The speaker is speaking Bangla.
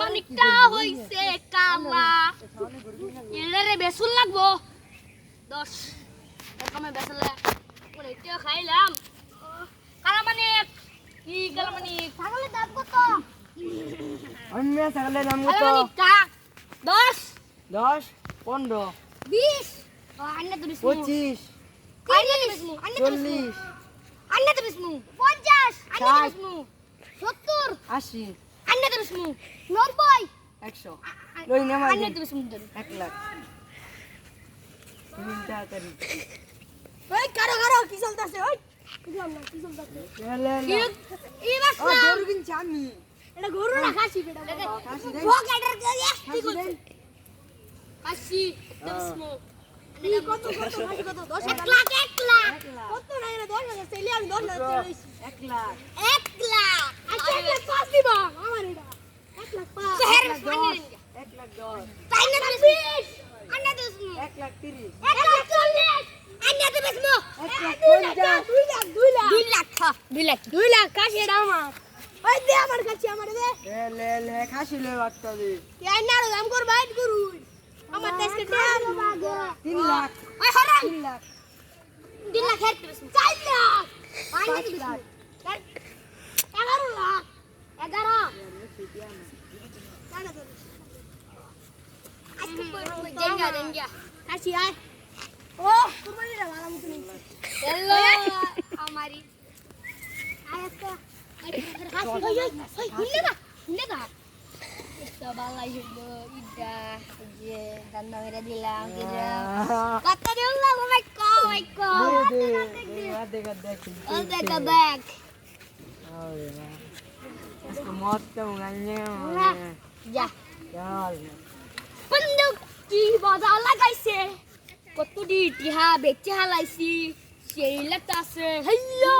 মানিকটা হইছে কালা এলারে বেসুন লাগবো 10 এরকমে বেসলে ওরে এটা খাইলাম কালা মানিক কি কালা মানিক ছাগলের দাম কত অন্য ছাগলের দাম কত কালা মানিকটা 10 10 15 20 আন্না তো 25 40 আন্না তো 50 আন্না তো 70 80 আন্না তো 90 100 লই নে মাই আন্না তো 1 লাখ তুমি তাড়াতাড়ি ওই কারো কি চলতেছে ওই কি চলতেছে লে এই বাস ও গরু কিনছি আমি এটা গরু না খাসি বেটা খাসি দেন ভোগ এটার কে কি খাসি দেন খাসি দসমো কত খাসি কত 10 1 লাখ লাখ কত না এর 10,000 চাইলে আমি 10,000 চাইছি 1 লাখ 1 লাখ আচ্ছা 1 লাখ পাঁচ দিবা আমার এটা 1 লাখ পাঁচ শহর 1 লাখ 10 তাই না 20 আন্না দসমো 1 লাখ 30 1 লাখ 40 আন্না দসমো 1 লাখ 50 2 লাখ কাশি এটা আমার ওই দে আমার কাছে আমার দে লে খাসি লে বাচ্চা দে এই না দাম কর বাইট করু আমার দেশকে টাকা 3 লাখ ওই হারাম 3 লাখ 3 লাখ হেড 4 লাখ 5 লাখ 11 লাখ 11 দেঙ্গা কাশি আয় ও কুরবানি রে ভালো মত নেই হ্যালো আমারি আয়াতা হিলেদা সবালাই হইলো ইদা যে দান্না মেরে দিলাম কত দিলাম মাই কো দে দেখ ও দেখা ব্যাক इसको मौत तो गाने যা चल বন্দুক কি বাজা লাগাইছে কত দি টিহা বেচে হালাইছি সেই লাগতাছে হইলো